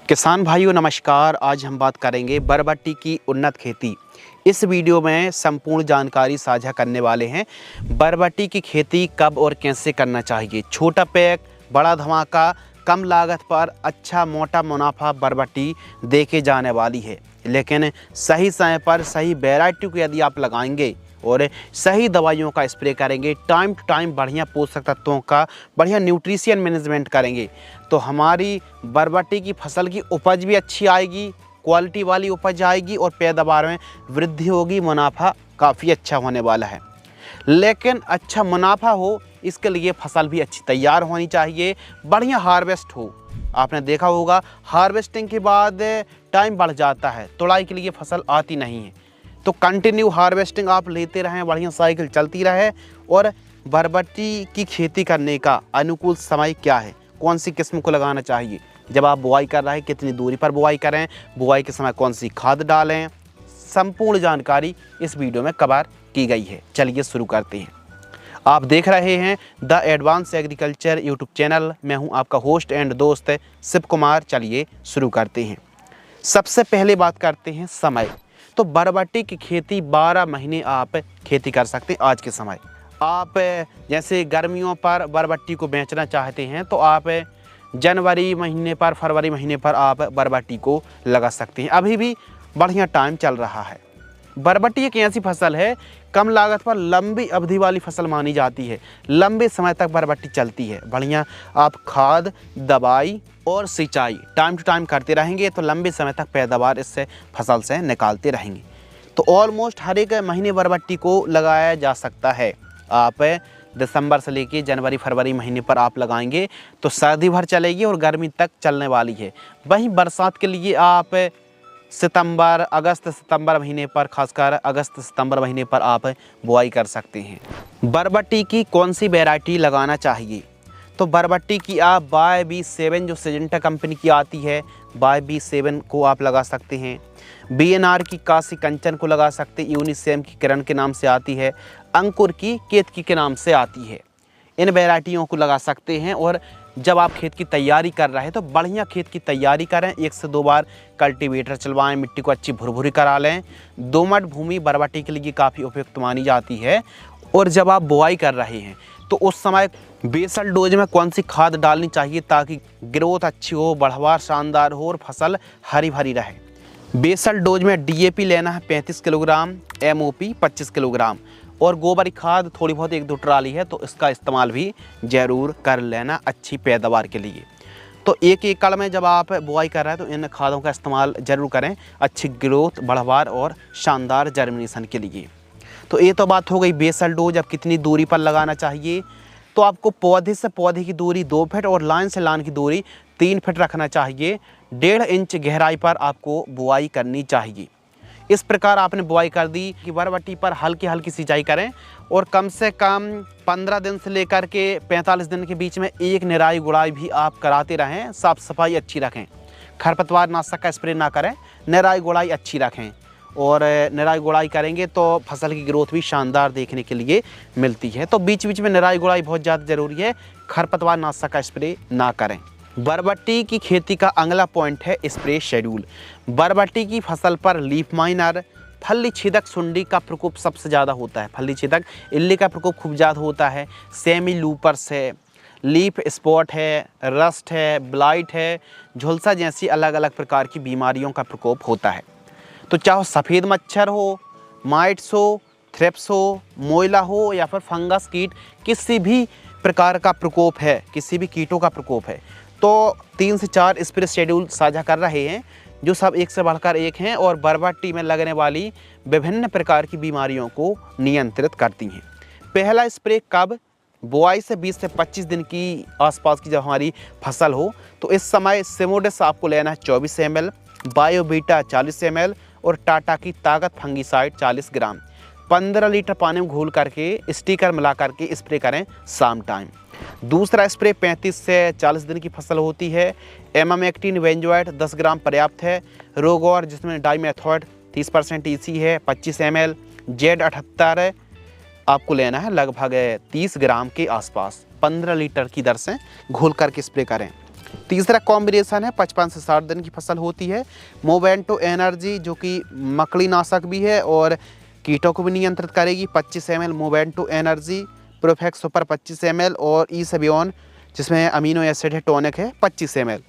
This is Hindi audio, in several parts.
किसान भाइयों नमस्कार। आज हम बात करेंगे बरबट्टी की उन्नत खेती। इस वीडियो में संपूर्ण जानकारी साझा करने वाले हैं। बरबट्टी की खेती कब और कैसे करना चाहिए। छोटा पैक, बड़ा धमाका, कम लागत पर अच्छा मोटा मुनाफा बरबट्टी देके जाने वाली है। लेकिन सही समय पर सही वैरायटी को यदि आप लगाएंगे और सही दवाइयों का स्प्रे करेंगे, टाइम टू टाइम बढ़िया पोषक तत्वों का बढ़िया न्यूट्रिशन मैनेजमेंट करेंगे, तो हमारी बरबट्टी की फसल की उपज भी अच्छी आएगी, क्वालिटी वाली उपज आएगी और पैदावार में वृद्धि होगी, मुनाफा काफ़ी अच्छा होने वाला है। लेकिन अच्छा मुनाफा हो इसके लिए फसल भी अच्छी तैयार होनी चाहिए, बढ़िया हार्वेस्ट हो। आपने देखा होगा हार्वेस्टिंग के बाद टाइम बढ़ जाता है, तुड़ाई के लिए फसल आती नहीं है। तो कंटिन्यू हार्वेस्टिंग आप लेते रहें, बढ़िया साइकिल चलती रहे। और बरबट्टी की खेती करने का अनुकूल समय क्या है, कौन सी किस्म को लगाना चाहिए, जब आप बुआई कर रहे हैं कितनी दूरी पर बुआई करें, बुआई के समय कौन सी खाद डालें, संपूर्ण जानकारी इस वीडियो में कवर की गई है। चलिए शुरू करते हैं। आप देख रहे हैं the advance agriculture YouTube channel. मैं हूं आपका होस्ट एंड दोस्त शिव कुमार। चलिए शुरू करते हैं। सबसे पहले बात करते हैं समय। तो बरबट्टी की खेती 12 महीने आप खेती कर सकते हैं। आज के समय आप जैसे गर्मियों पर बरबट्टी को बेचना चाहते हैं तो आप जनवरी महीने पर, फरवरी महीने पर आप बरबट्टी को लगा सकते हैं। अभी भी बढ़िया टाइम चल रहा है। बरबट्टी एक ऐसी फसल है, कम लागत पर लंबी अवधि वाली फसल मानी जाती है। लंबे समय तक बरबट्टी चलती है। बढ़िया आप खाद, दवाई और सिंचाई टाइम टू टाइम करते रहेंगे तो लंबे समय तक पैदावार इससे फसल से निकालते रहेंगे। तो ऑलमोस्ट हर एक महीने बरबट्टी को लगाया जा सकता है। आप दिसंबर से लेके जनवरी फरवरी महीने पर आप लगाएंगे तो सर्दी भर चलेगी और गर्मी तक चलने वाली है। वहीं बरसात के लिए आप सितंबर, अगस्त सितंबर महीने पर, खासकर अगस्त सितंबर महीने पर आप बुआई कर सकते हैं। बरबट्टी की कौन सी वैरायटी लगाना चाहिए। तो बरबट्टी की आप YB7 जो सिजेंटा कंपनी की आती है, YB7 को आप लगा सकते हैं। BNR की काशी कंचन को लगा सकते हैं। यूनिसेम की किरण के नाम से आती है। अंकुर की केतकी के नाम से आती है। इन वैरायटियों को लगा सकते हैं। और जब आप खेत की तैयारी कर रहे हैं तो बढ़िया खेत की तैयारी करें। 1 से 2 बार कल्टीवेटर चलवाएं, मिट्टी को अच्छी भुरभुरी करा लें। दोमट भूमि बरबट्टी के लिए काफ़ी उपयुक्त मानी जाती है। और जब आप बुआई कर रहे हैं तो उस समय बेसल डोज में कौन सी खाद डालनी चाहिए ताकि ग्रोथ अच्छी हो, बढ़वार शानदार हो और फसल हरी भरी रहे। बेसल डोज में DAP लेना है 35 किलोग्राम, MOP 25 किलोग्राम और गोबर खाद थोड़ी बहुत 1-2 ट्राली है तो इसका इस्तेमाल भी ज़रूर कर लेना अच्छी पैदावार के लिए। तो 1 एकड़ में जब आप बुआई कर रहे हैं तो इन खादों का इस्तेमाल ज़रूर करें अच्छी ग्रोथ, बढ़वार और शानदार जर्मिनेशन के लिए। तो ये तो बात हो गई बेसल डोज। अब कितनी दूरी पर लगाना चाहिए। तो आपको पौधे से पौधे की दूरी 2 फीट और लाइन से लाइन की दूरी 3 फीट रखना चाहिए। 1.5 इंच गहराई पर आपको बुआई करनी चाहिए। इस प्रकार आपने बुआई कर दी कि बरबट्टी पर हल्की हल्की सिंचाई करें और कम से कम 15 दिन से लेकर के 45 दिन के बीच में एक निराई गुड़ाई भी आप कराते रहें। साफ सफाई अच्छी रखें, खरपतवार नाशक का स्प्रे ना करें, निराई गुड़ाई अच्छी रखें। और निराई गुड़ाई करेंगे तो फसल की ग्रोथ भी शानदार देखने के लिए मिलती है। तो बीच बीच में निराई गुड़ाई बहुत ज़्यादा ज़रूरी है। खरपतवार नाशक का स्प्रे ना करें। बरबट्टी की खेती का अगला पॉइंट है स्प्रे शेड्यूल। बरबट्टी की फसल पर लीफ माइनर, फली छेदक सुंडी का प्रकोप सबसे ज़्यादा होता है। फली छेदक इल्ली का प्रकोप खूब ज़्यादा होता है। सेमी लूपर्स है, लीफ स्पॉट है, रस्ट है, ब्लाइट है, झुलसा जैसी अलग अलग प्रकार की बीमारियों का प्रकोप होता है। तो चाहे सफ़ेद मच्छर हो, माइट्स हो, थ्रिप्स हो, मोइला हो या फिर फंगस कीट, किसी भी प्रकार का प्रकोप है, किसी भी कीटों का प्रकोप है तो 3 से 4 स्प्रे शेड्यूल साझा कर रहे हैं जो सब एक से बढ़कर एक हैं और बरबट्टी में लगने वाली विभिन्न प्रकार की बीमारियों को नियंत्रित करती हैं। पहला स्प्रे कब। बुआई से 20 से 25 दिन की आसपास की जब हमारी फसल हो तो इस समय सिमोडिस आपको लेना है 24 ml, बायोबीटा 40 ml और टाटा की ताकत फंगीसाइड 40 ग्राम 15 लीटर पानी में घोल करके स्टिकर मिला करके स्प्रे करें शाम टाइम। दूसरा स्प्रे 35 से 40 दिन की फसल होती है। एमामेक्टिन बेंजोएट 10 ग्राम पर्याप्त है। रोगौर जिसमें डाइमेथॉयड 30% EC है 25 ml। Z78 आपको लेना है लगभग 30 ग्राम के आसपास 15 लीटर की दर से घोल करके स्प्रे करें। तीसरा कॉम्बिनेशन है 55 से 60 दिन की फसल होती है। मोवेंटो एनर्जी जो कि मकड़ी नाशक भी है और कीटों को भी नियंत्रित करेगी, 25 ml Movento energy. Profex super 25 ml और ईसेबियन जिसमें अमीनो एसिड है टॉनिक है 25 ml।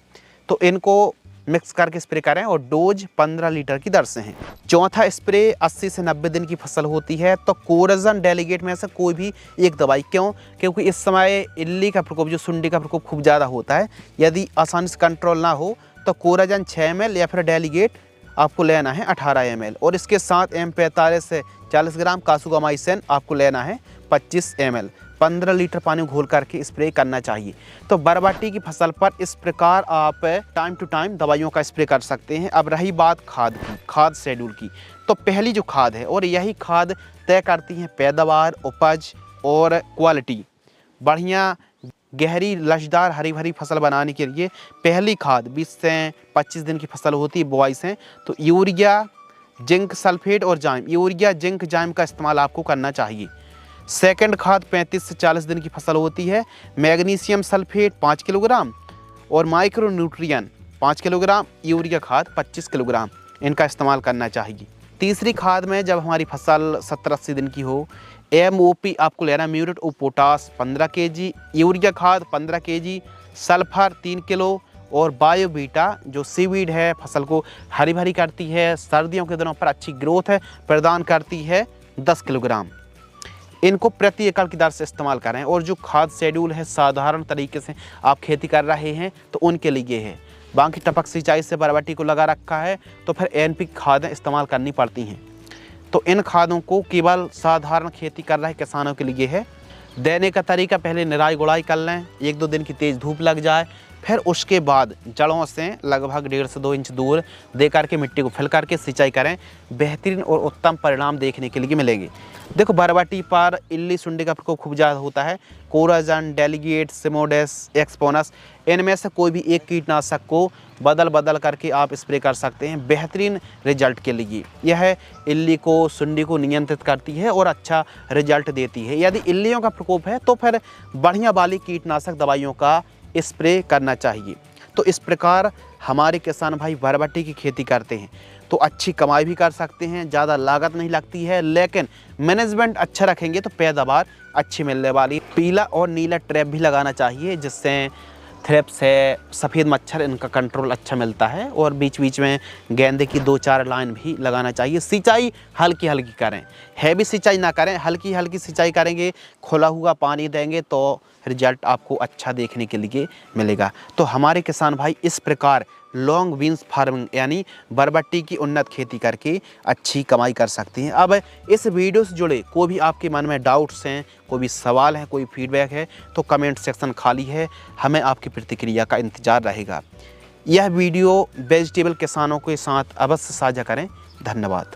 तो इनको मिक्स करके स्प्रे करें और डोज 15 लीटर की दर से हैं। चौथा स्प्रे 80 से 90 दिन की फसल होती है। तो कोराजन डेलीगेट में से कोई भी एक दवाई, क्यों? क्योंकि इस समय इल्ली का प्रकोप जो सुंडी का प्रकोप खूब ज़्यादा होता है। यदि आसानी से कंट्रोल ना हो तो कोराजन 6 ml या फिर डेलीगेट आपको लेना है 18 ml और इसके साथ M45 से 40 ग्राम कासुगामाइसिन आपको लेना है 25 ml। 15 लीटर पानी घोल करके स्प्रे करना चाहिए। तो बरबट्टी की फसल पर इस प्रकार आप टाइम टू टाइम दवाइयों का स्प्रे कर सकते हैं। अब रही बात खाद की, खाद शेड्यूल की, तो पहली जो खाद है और यही खाद तय करती है पैदावार, उपज और क्वालिटी। बढ़िया गहरी लचदार हरी भरी फसल बनाने के लिए पहली खाद 20 से 25 दिन की फसल होती है बुआई से, तो यूरिया, जिंक सल्फेट और जाइम, यूरिया जिंक जाइम का इस्तेमाल आपको करना चाहिए। सेकंड खाद 35 से 40 दिन की फसल होती है, मैग्नीशियम सल्फेट 5 किलोग्राम और माइक्रो न्यूट्रिएंट 5 किलोग्राम, यूरिया खाद 25 किलोग्राम, इनका इस्तेमाल करना चाहिए। तीसरी खाद में जब हमारी फसल 70-80 दिन की हो, MOP आपको लेना muriate of potash 15 kg, urea खाद 15 kg, सल्फर 3 किलो और बायोबीटा जो सीवीड है फसल को हरी भरी करती है, सर्दियों के दिनों पर अच्छी ग्रोथ है प्रदान करती है 10 किलोग्राम। इनको प्रति एकड़ की दर से इस्तेमाल करें। और जो खाद शेड्यूल है साधारण तरीके से आप खेती कर रहे हैं तो उनके लिए है। बाकी टपक सिंचाई से बरबट्टी को लगा रखा है तो फिर NPK खादें इस्तेमाल करनी पड़ती हैं। तो इन खादों को केवल साधारण खेती कर रहे किसानों के लिए है। देने का तरीका, पहले निराई गुड़ाई कर लें, 1-2 दिन की तेज़ धूप लग जाए, फिर उसके बाद जड़ों से लगभग 1.5 से 2 इंच दूर दे करके मिट्टी को फिल करके सिंचाई करें। बेहतरीन और उत्तम परिणाम देखने के लिए मिलेंगे। देखो बरबट्टी पर इल्ली सुंडी का प्रकोप खूब ज़्यादा होता है। कोराजन, डेलीगेट, सिमोडेस, एक्सपोनस, इनमें से कोई भी एक कीटनाशक को बदल करके आप स्प्रे कर सकते हैं बेहतरीन रिजल्ट के लिए। यह इल्ली को, सुंडी को नियंत्रित करती है और अच्छा रिजल्ट देती है। यदि इल्लियों का प्रकोप है तो फिर बढ़िया वाली कीटनाशक दवाइयों का स्प्रे करना चाहिए। तो इस प्रकार हमारे किसान भाई बरबट्टी की खेती करते हैं तो अच्छी कमाई भी कर सकते हैं, ज़्यादा लागत नहीं लगती है, लेकिन मैनेजमेंट अच्छा रखेंगे तो पैदावार अच्छी मिलने वाली। पीला और नीला ट्रैप भी लगाना चाहिए जिससे थ्रिप्स है, सफ़ेद मच्छर, इनका कंट्रोल अच्छा मिलता है। और बीच बीच में गेंदे की 2-4 लाइन भी लगाना चाहिए। सिंचाई हल्की हल्की करें, हैवी सिंचाई ना करें, हल्की हल्की सिंचाई करेंगे, खुला हुआ पानी देंगे तो रिजल्ट आपको अच्छा देखने के लिए मिलेगा। तो हमारे किसान भाई इस प्रकार लॉन्ग बीन्स फार्मिंग यानी बरबट्टी की उन्नत खेती करके अच्छी कमाई कर सकते हैं। अब इस वीडियो से जुड़े कोई भी आपके मन में डाउट्स हैं, कोई भी सवाल है, कोई फीडबैक है तो कमेंट सेक्शन खाली है, हमें आपकी प्रतिक्रिया का इंतज़ार रहेगा। यह वीडियो वेजिटेबल किसानों के साथ अवश्य साझा करें। धन्यवाद।